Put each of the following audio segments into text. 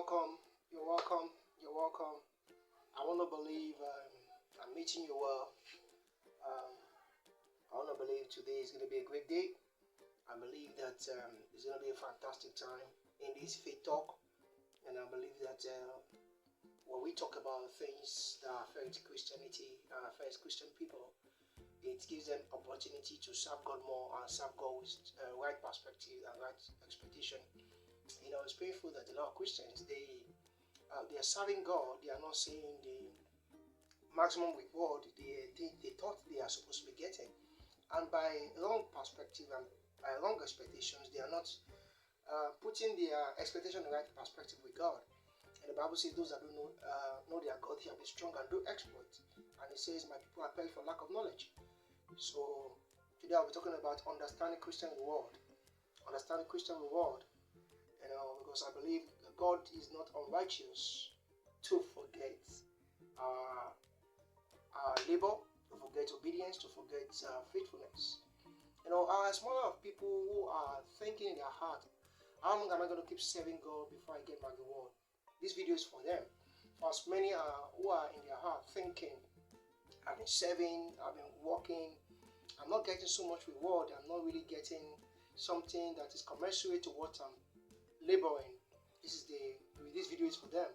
welcome. You're welcome. You're welcome. I want to believe I'm meeting you well. Um, I want to believe today is going to be a great day. I believe that it's going to be a fantastic time in this faith talk. And I believe that when we talk about things that affect Christianity and affect Christian people, it gives them opportunity to serve God more and serve God with right perspective and right expectation. It's painful that a lot of Christians they are serving God. They are not seeing the maximum reward they thought they are supposed to be getting, and by wrong perspective and by wrong expectations, they are not putting their expectation in the right perspective with God. And the Bible says those that don't know their God shall be strong and do exploits. And it says, "My people are perished for lack of knowledge." So today I'll be talking about understanding Christian reward. Understanding Christian reward. Because I believe God is not unrighteous to forget our labor, to forget obedience, to forget faithfulness. As more of people who are thinking in their heart, how long am I going to keep serving God before I get my reward? This video is for them. For as many who are in their heart thinking, I've been serving, I've been working, I'm not getting so much reward, I'm not really getting something that is commensurate to what I'm laboring. This video is for them.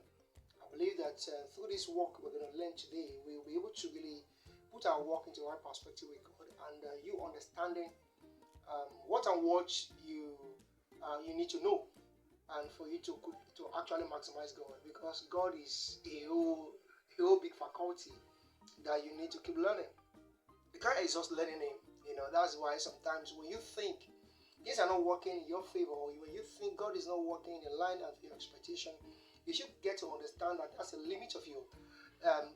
I believe that through this work we're going to learn today, we'll be able to really put our work into the right perspective with God, and you understanding what and what you need to know, and for you to actually maximize God, because God is a whole big faculty that you need to keep learning. You can't exhaust learning Him. That's why sometimes when you think things are not working in your favor, or when you think God is not working in line with your expectation, you should get to understand that that's a limit of you.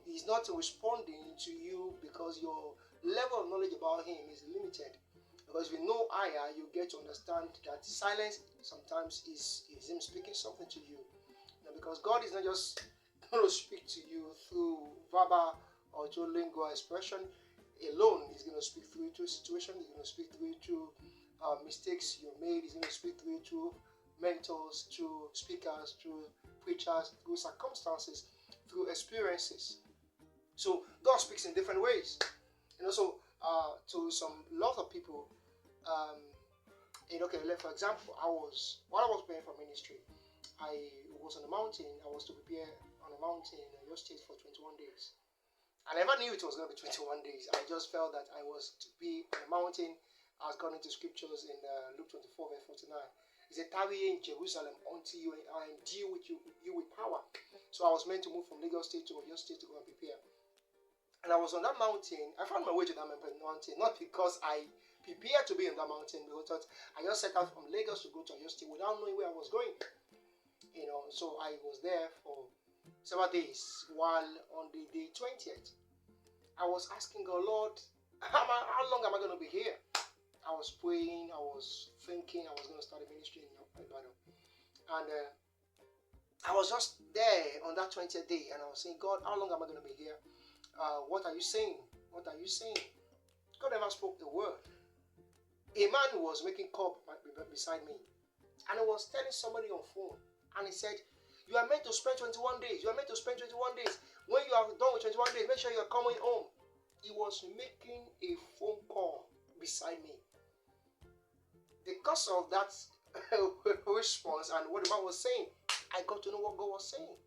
He's not responding to you because your level of knowledge about Him is limited. Because if you know higher, you get to understand that silence sometimes is Him speaking something to you. Because God is not just going to speak to you through verbal or through lingual expression alone. He's going to speak through you to a situation. He's going to speak through you to mistakes you made. He's going to speak through you to mentors, to speakers, to preachers, through circumstances, through experiences. So God speaks in different ways. To some lot of people, for example, while I was praying for ministry, I was on a mountain. I was to prepare on a mountain in your state for 21 days. I never knew it was going to be 21 days. I just felt that I was to be on a mountain, as gone into scriptures in Luke 24 verse 49. He said, "Tarry in Jerusalem until you are endued with you with power." So I was meant to move from Lagos State to Oyo State to go and prepare. And I was on that mountain. I found my way to that mountain, not because I prepared to be on that mountain, because I just set out from Lagos to go to Oyo State without knowing where I was going. So I was there for several days, while on the day 20th, I was asking God, "Lord, how long am I going to be here?" I was praying, I was thinking I was going to start a ministry in Ibadan. And I was just there on that 20th day, and I was saying, "God, how long am I going to be here? What are you saying? What are you saying?" God never spoke the word. A man was making cup beside me, and I was telling somebody on phone, and he said, "You are meant to spend 21 days. You are meant to spend 21 days. When you are done with 21 days, make sure you are coming home." He was making a phone call beside me. Because of that response and what the man was saying, I got to know what God was saying.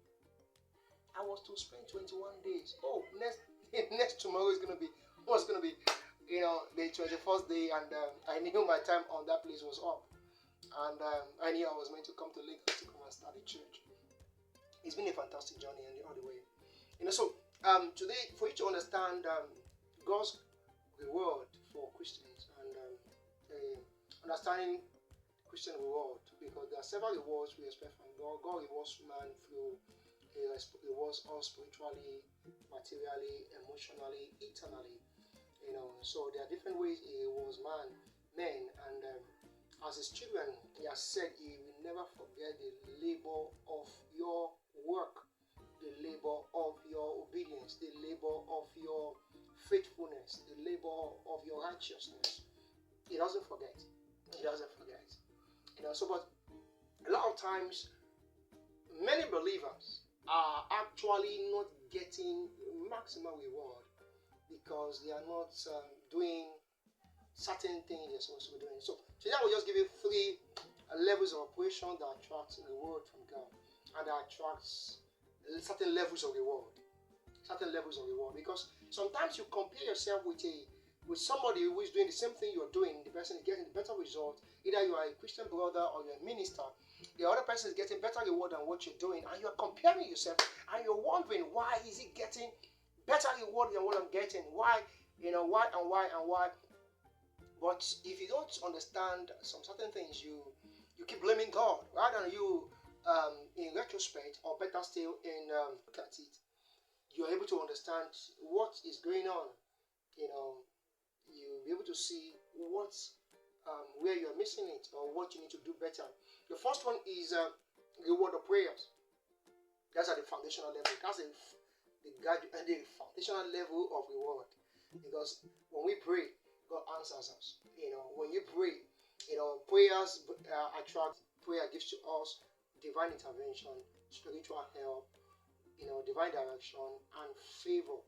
I was to spend 21 days. Oh, next tomorrow is going to be the 21st day, and I knew my time on that place was up, and I knew I was meant to come to Lagos to come and start a church. It's been a fantastic journey all the way. Today, for you to understand God's reward for Christians and understanding Christian reward, because there are several rewards we expect from God. God rewards man through He rewards us spiritually, materially, emotionally, eternally. So there are different ways He rewards men, and as His children, He has said He will never forget the labor of your work, the labor of your obedience, the labor of your faithfulness, the labor of your righteousness. He doesn't forget. He doesn't forget. But a lot of times, many many believers are actually not getting maximum reward because they are not doing certain things they're supposed to be doing. So today I will just give you three levels of operation that attract reward from God, and that attracts certain levels of reward. Certain levels of reward, because sometimes you compare yourself with somebody who is doing the same thing you're doing. The person is getting better result. Either you are a Christian brother or you're a minister. The other person is getting better reward than what you're doing, and you're comparing yourself, and you're wondering, why is he getting better reward than what I'm getting? Why, why and why and why? But if you don't understand some certain things, you keep blaming God rather than you, in retrospect, or better still, look at it. You're able to understand what is going on. You'll be able to see where you're missing it or what you need to do better. The first one is reward of prayers. That's at the foundational level. That's the foundational level of reward. Because when we pray, God answers us. When you pray, prayers attract. Prayer gives to us divine intervention, spiritual help, divine direction and favor.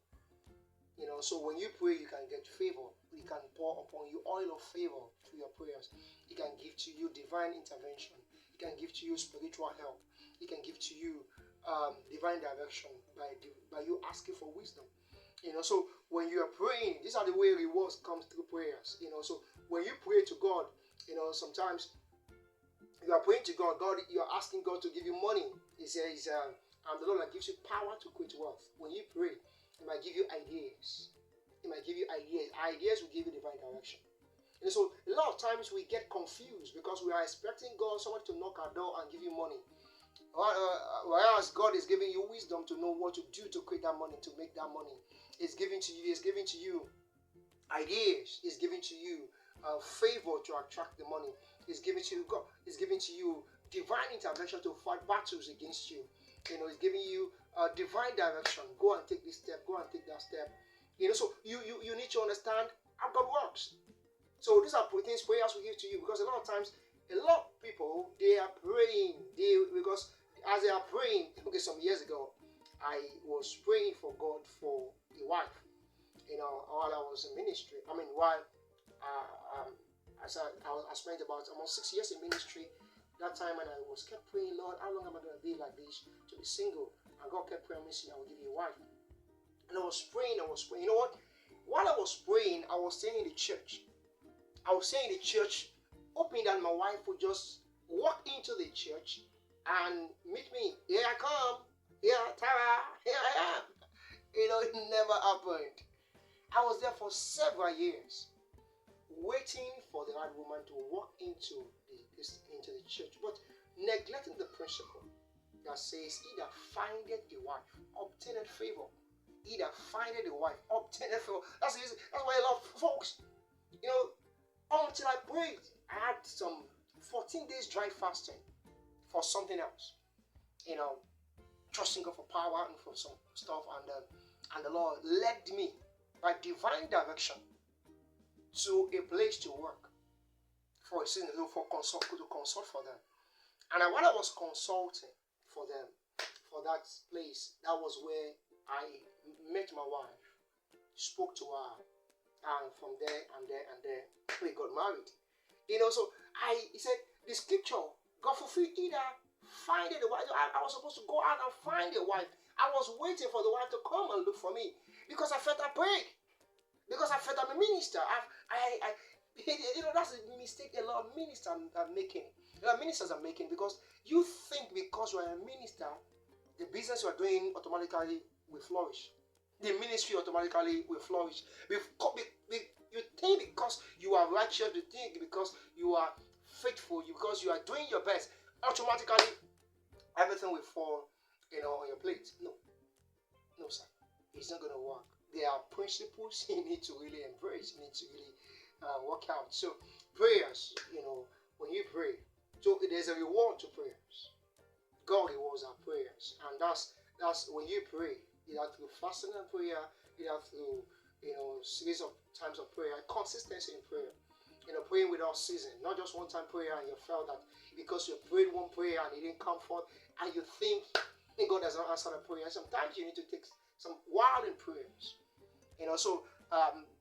So when you pray, you can get favor. He can pour upon you oil of favor through your prayers. He can give to you divine intervention. He can give to you spiritual help. He can give to you divine direction by you asking for wisdom. So when you are praying, these are the way rewards comes through prayers. So when you pray to God, sometimes you are praying to God. You're asking God to give you money. He says, and the Lord gives you power to create wealth. When you pray, He might give you ideas. He might give you ideas. Ideas will give you divine direction. And so a lot of times we get confused because we are expecting somebody to knock our door and give you money. Whereas God is giving you wisdom to know what to do to create that money, to make that money. He's giving to you ideas. He's giving to you favor to attract the money. He's giving to you God. He's giving to you divine intervention to fight battles against you. He's giving you divine direction. Go and take this step. Go and take that step. So you need to understand how God works. So these are things prayers will give to you, because a lot of times, a lot of people, they are praying. Because as they are praying, okay, some years ago, I was praying for God for a wife. While I was in ministry. While I spent about almost 6 years in ministry. That time, and I was kept praying, Lord, how long am I going to be like this to be single? And God kept promising, I will give you a wife. And I was praying. You know what? While I was praying, I was staying in the church. Hoping that my wife would just walk into the church and meet me. Here I come. Here, Tara. Here I am. It never happened. I was there for several years, waiting for the right woman to walk into the church, but neglecting the principle that says, he that findeth a wife obtaineth favor. He that findeth a wife obtaineth favor. That's why a lot of folks, until I prayed, I had some 14 days dry fasting for something else, trusting God for power and for some stuff, and the Lord led me by divine direction to a place to work for a season, to consult for them. And while I was consulting for them, for that place, that was where I met my wife, spoke to her, and from there, we got married. So he said, the scripture, God fulfilled either finding a wife. I was supposed to go out and find a wife. I was waiting for the wife to come and look for me because I felt I prayed. Because I felt I'm a minister. That's a mistake a lot of ministers are making. A lot of ministers are making, because you think because you are a minister, the business you are doing automatically will flourish. The ministry automatically will flourish. You think because you are righteous, you think because you are faithful, because you are doing your best, automatically everything will fall, on your plate. No, sir. It's not going to work. There are principles you need to really embrace. You need to really work out. So prayers, when you pray, so there's a reward to prayers. God rewards our prayers, and that's when you pray, either through fasting and prayer, either through series of times of prayer, consistency in prayer. Praying without ceasing, not just one time prayer and you felt that because you prayed one prayer and it didn't come forth, and you think God has not answered a prayer. Sometimes you need to take some wild prayers. So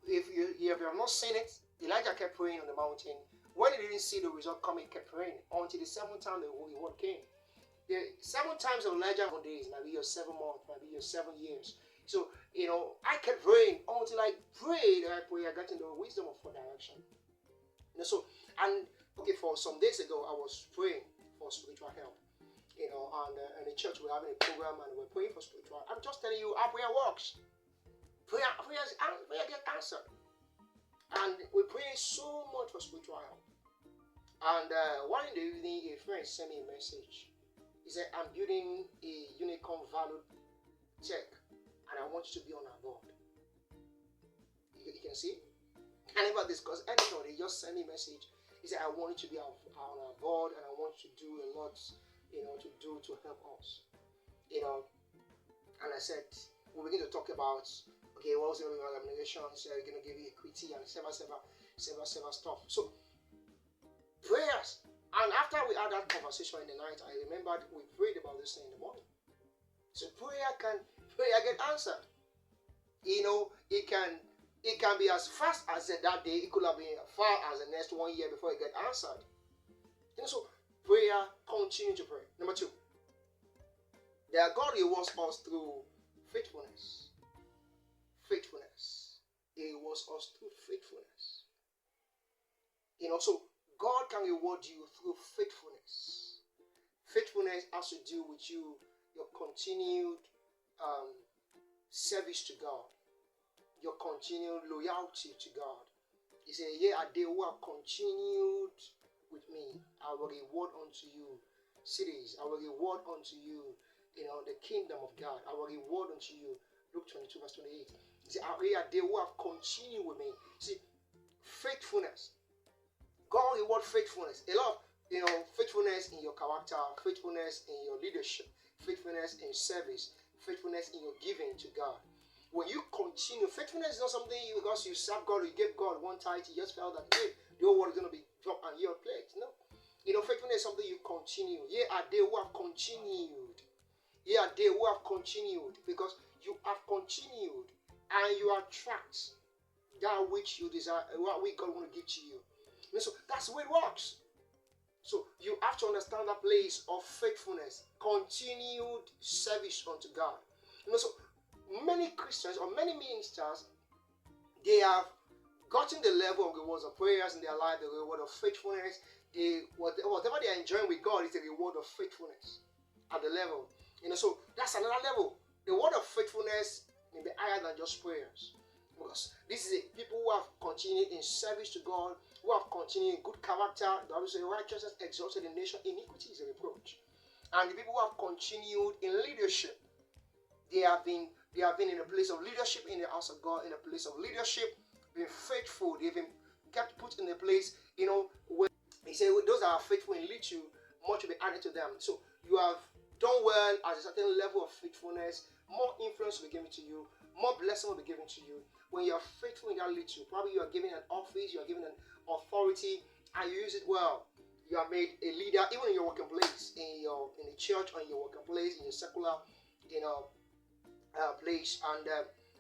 if you have not seen it, Elijah kept praying on the mountain. When he didn't see the result coming, he kept praying until the seventh time the word came. The 7 times of Elijah days, maybe your 7 months, maybe your 7 years. So I kept praying until I prayed. I got into the wisdom of direction. For some days ago, I was praying for spiritual help. And the church we're having a program and we're praying for spiritual. I'm just telling you how prayer works. Prayer gets answered. And we pray so much for spiritual help. And one in the evening, a friend sent me a message. He said, I'm building a unicorn value tech, and I want you to be on our board. You can see? I never discussed anything. They just sent me a message. He said, I want you to be on our board, and I want you to do a lot, to help us. And I said, we begin to talk about, okay, what was going to be my remuneration? He said, we're going to give you equity and several stuff. So, prayers. And after we had that conversation in the night, I remembered we prayed about this thing in the morning. So prayer get answered. It can be as fast as that day. It could have been as far as the next 1 year before it get answered. So prayer, continue to pray. Number 2, that God rewards us through faithfulness. Faithfulness. He rewards us through faithfulness. So God can reward you through faithfulness. Faithfulness has to do with your continued service to God, your continued loyalty to God. He said, "Yea, they who have continued with me, I will reward unto you cities. I will reward unto you, the kingdom of God. I will reward unto you." Luke 22, verse 28. He said, "Yea, they who have continued with me." See, faithfulness. God reward faithfulness. A lot of, faithfulness in your character, faithfulness in your leadership, faithfulness in service, faithfulness in your giving to God. When you continue, faithfulness is not something because you serve God, you gave God one tithe, you just felt that, hey, the whole world is going to be dropped on your plate. No. Faithfulness is something you continue. Ye are they who have continued. Ye are they who have continued, because you have continued and you attract that which you desire, what we God want to give to you. So that's the way it works. So you have to understand that place of faithfulness, continued service unto God. So many Christians or many ministers, they have gotten the level of rewards of prayers in their life, the reward of faithfulness. Whatever they are enjoying with God is the reward of faithfulness at the level. So that's another level. The word of faithfulness may be higher than just prayers. Because this is people who have continued in service to God, who have continued in good character. The Bible says, righteousness exalted in nation, iniquity is a reproach. And the people who have continued in leadership, they have been in a place of leadership in the house of God, in a place of leadership, being faithful. They've been kept put in a place, where he said, those that are faithful in little, much will be added to them. So you have done well at a certain level of faithfulness, more influence will be given to you, more blessing will be given to you. When you are faithful in that little, probably you are given an office, you are given an authority, and you use it well. You are made a leader, even in your working place, in the church, or in your working place, in your secular, place, and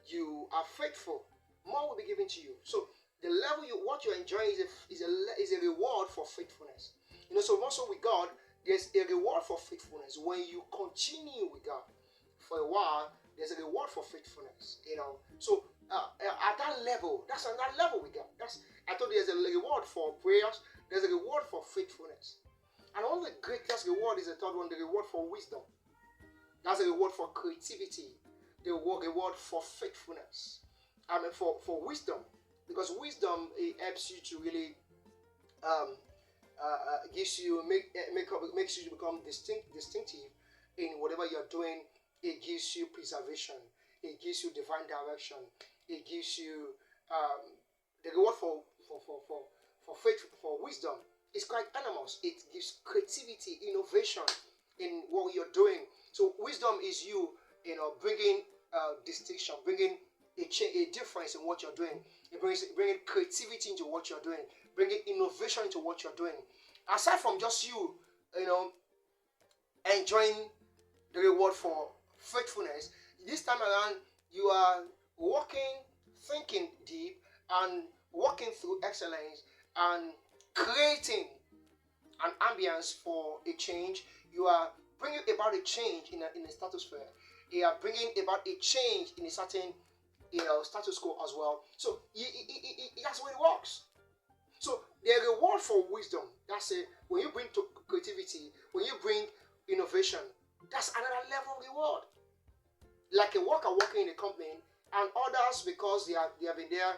you are faithful. More will be given to you. So the level what you are enjoying is a reward for faithfulness. So also with God, there's a reward for faithfulness. When you continue with God for a while, there's a reward for faithfulness. So at that level, that's another level with God. I told you there's a reward for prayers. There's a reward for faithfulness. And one of the greatest reward is the third one, the reward for wisdom. That's a reward for creativity. The reward for faithfulness. For wisdom. Because wisdom, it helps you to really makes you become distinctive in whatever you're doing. It gives you preservation. It gives you divine direction. It gives you the reward for faith, for wisdom. It's quite enormous. It gives creativity, innovation in what you're doing. So wisdom is you, bringing distinction, bringing a difference in what you're doing. It bringing creativity into what you're doing, bringing innovation into what you're doing. Aside from just you, enjoying the reward for faithfulness, this time around you are working, thinking deep, and working through excellence and creating an ambience for a change. You are bringing about a change in a stratosphere. You are bringing about a change in a certain status quo as well. So that's how it works. So the reward for wisdom, that's it. When you bring to creativity, when you bring innovation, that's another level of reward. Like a worker working in a company, and others because they have been there,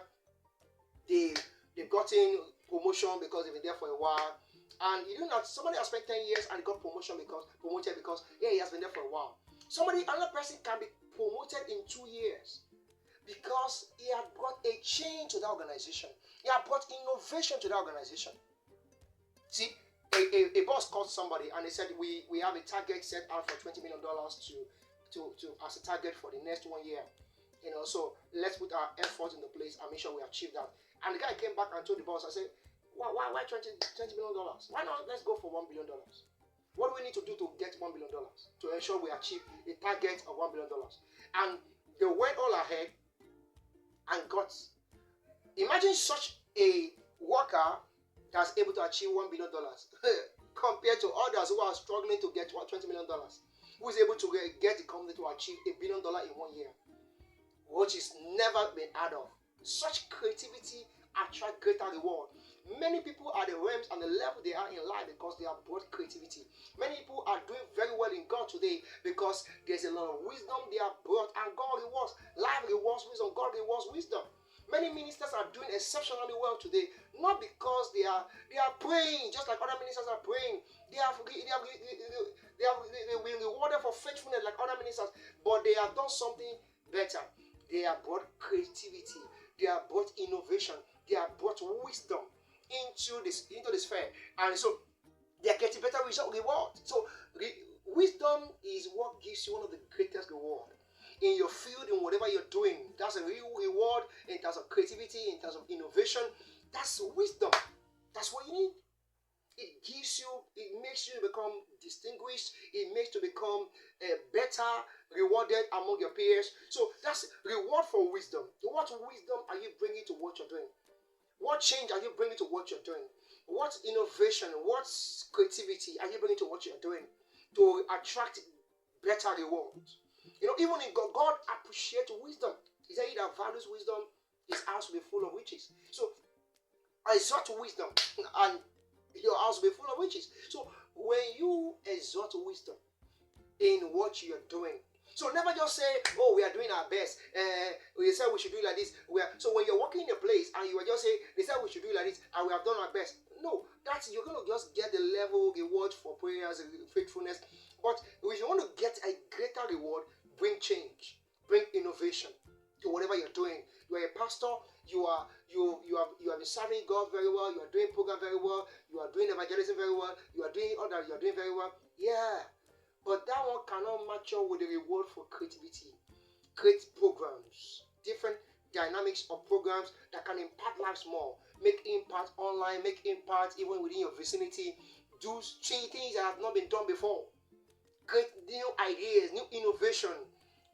they've gotten promotion because they've been there for a while. And you know that somebody has spent 10 years and got promoted because he has been there for a while. Another person can be promoted in 2 years because he had brought a change to the organization. He had brought innovation to the organization. See, a boss called somebody and they said we have a target set out for $20 million to as a target for the next 1 year. So let's put our effort into place and make sure we achieve that. And the guy came back and told the boss, I said, why $20 million? Why not let's go for $1 billion? What do we need to do to get $1 billion to ensure we achieve a target of $1 billion? And they went all ahead and got. Imagine such a worker that's able to achieve $1 billion compared to others who are struggling to get $20 million, who is able to get the company to achieve $1 billion in 1 year, which is never been heard of. Such creativity attracts greater reward. Many people are the realms and the level they are in life because they have brought creativity. Many people are doing very well in God today because there's a lot of wisdom they have brought, and God rewards. Life rewards wisdom. God rewards wisdom. Many ministers are doing exceptionally well today, not because they are praying just like other ministers are praying. They have been rewarded for faithfulness like other ministers, but they have done something better. They have brought creativity. They have brought innovation. They have brought wisdom into this sphere, and so they are getting better reward. So wisdom is what gives you one of the greatest reward in your field, in whatever you're doing. That's a real reward in terms of creativity, in terms of innovation. That's wisdom. That's what you need. It makes you become distinguished. It makes you become better rewarded among your peers. So that's reward for wisdom. What wisdom are you bringing to what you're doing? What change are you bringing to what you're doing? What innovation, what creativity are you bringing to what you're doing to attract better rewards? Even in God appreciates wisdom. He said, he that values wisdom, his house will be full of riches. So, exalt wisdom, and your house will be full of riches. So, when you exalt wisdom in what you're doing, so never just say, oh, we are doing our best. We said we should do it like this. So when you're working in a place and you are just saying, they said we should do it like this and we have done our best. No, you're going to just get the level reward for prayers and faithfulness. But if you want to get a greater reward, bring change, bring innovation to whatever you're doing. You are a pastor. You have been serving God very well. You are doing program very well. You are doing evangelism very well. You are doing all that. You are doing very well. Yeah. But that one cannot match up with the reward for creativity. Create programs, different dynamics of programs that can impact lives more. Make impact online, make impact even within your vicinity. Do things that have not been done before. Create new ideas, new innovation.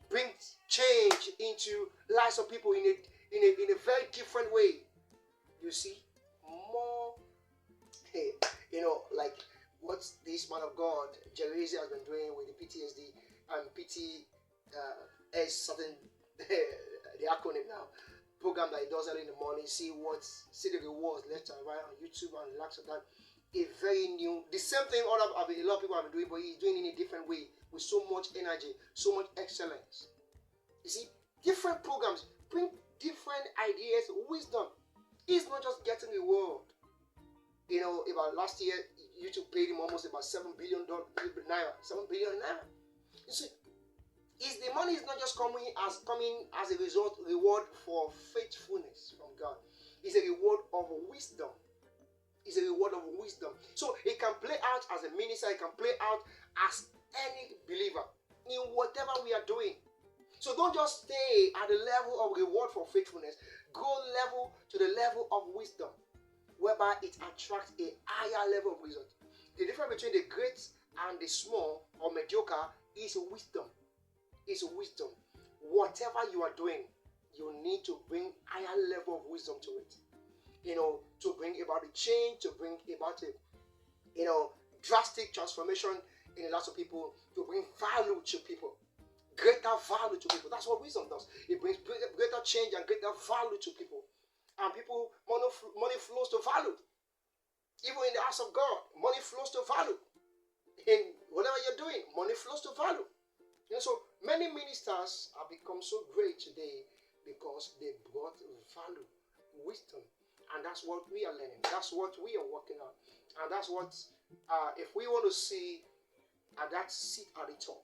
Bring change into lives of people in a very different way. You see, more, like what this man of God, Jerezi, has been doing with the PTSD and PTS, something, the acronym now, program that he does early in the morning, see the rewards left and right on YouTube and relax on that. A very new, the same thing a lot of people have been doing, but he's doing it in a different way with so much energy, so much excellence. You see, different programs bring different ideas, wisdom. It's not just getting reward. About last year, YouTube paid him almost about $7 billion naira. You see, the money is not just coming as a reward for faithfulness from God. It's a reward of wisdom. It's a reward of wisdom. So it can play out as a minister. It can play out as any believer in whatever we are doing. So don't just stay at the level of reward for faithfulness. Go to the level of wisdom. whereby it attracts a higher level of wisdom. The difference between the great and the small or mediocre is wisdom. Is wisdom. Whatever you are doing, you need to bring higher level of wisdom to it. To bring about a change, to bring about a drastic transformation in the lives of people, to bring value to people, greater value to people. That's what wisdom does. It brings greater change and greater value to people. And people, money flows to value. Even in the house of God, money flows to value. In whatever you're doing, money flows to value. So many ministers have become so great today because they brought value, wisdom. And that's what we are learning. That's what we are working on. And that's what, if we want to see that seat at the top,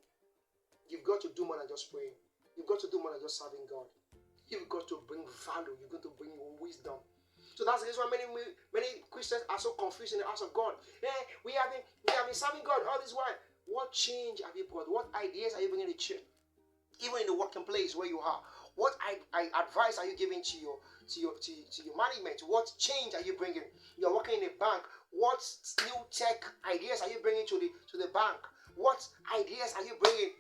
you've got to do more than just praying. You've got to do more than just serving God. You've got to bring value. You've got to bring wisdom. So that's the reason why many Christians are so confused in the house of God. We have been serving God all this while. What change have you brought? What ideas are you bringing to the church? Even in the working place where you are, what advice are you giving to your management? What change are you bringing? You're working in a bank. What new tech ideas are you bringing to the bank? What ideas are you bringing?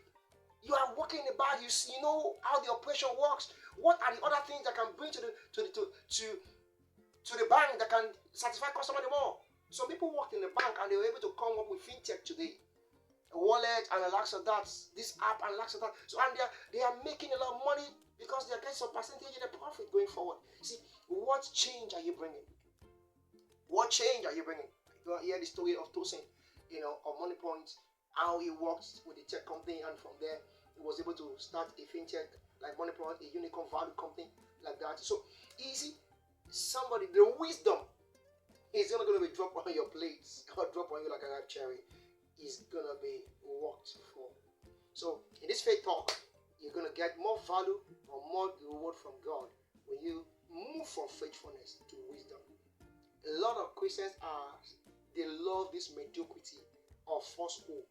You are working in the bank. You know how the operation works. What are the other things that can bring to the bank that can satisfy customer more? Some people worked in the bank and they were able to come up with fintech today. A wallet and a lakhs of that, this app and lakhs of that. So and they are making a lot of money because they are getting some percentage in the profit going forward. See, what change are you bringing? What change are you bringing? You hear the story of Tosin, of Money Point, how he worked with the tech company, and from there he was able to start a fintech like Money Point, a unicorn value company like that. So easy, the wisdom is not going to be dropped on your plates or drop on you like a ripe cherry. Is gonna be worked for. So in this faith talk, you're gonna get more value or more reward from God when you move from faithfulness to wisdom. A lot of Christians they love this mediocrity or false hope.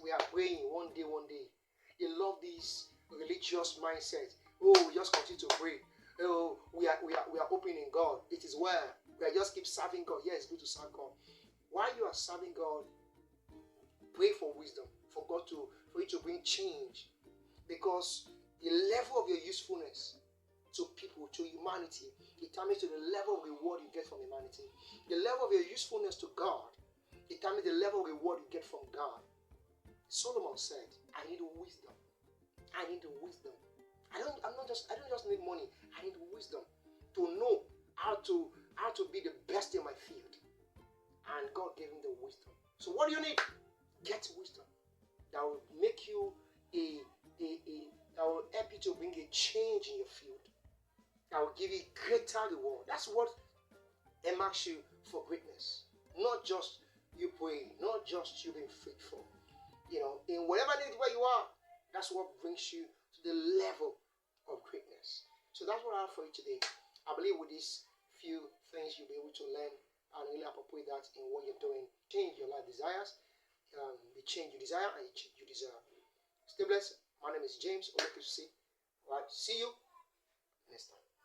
We are praying one day. They love this religious mindset. Oh, we just continue to pray. Oh, we are hoping in God. It is well. We are just keep serving God. Yeah, it's good to serve God. While you are serving God, pray for wisdom, for you to bring change, because the level of your usefulness to people, to humanity, determines to the level of reward you get from humanity. The level of your usefulness to God determines the level of reward you get from God. Solomon said, "I need wisdom. I need wisdom. I don't just need money. I need wisdom to know how to be the best in my field." And God gave him the wisdom. So what do you need? Get wisdom that will make you that will help you to bring a change in your field. That will give you greater reward. That's what earmarks you for greatness. Not just you praying, not just you being faithful. In whatever need where you are, that's what brings you to the level of greatness. So that's what I have for you today. I believe with these few things you'll be able to learn and really appropriate that in what you're doing. Change your life desires. The change you desire and the change you deserve. Stay blessed. My name is James Olokesusi. Right, see you next time.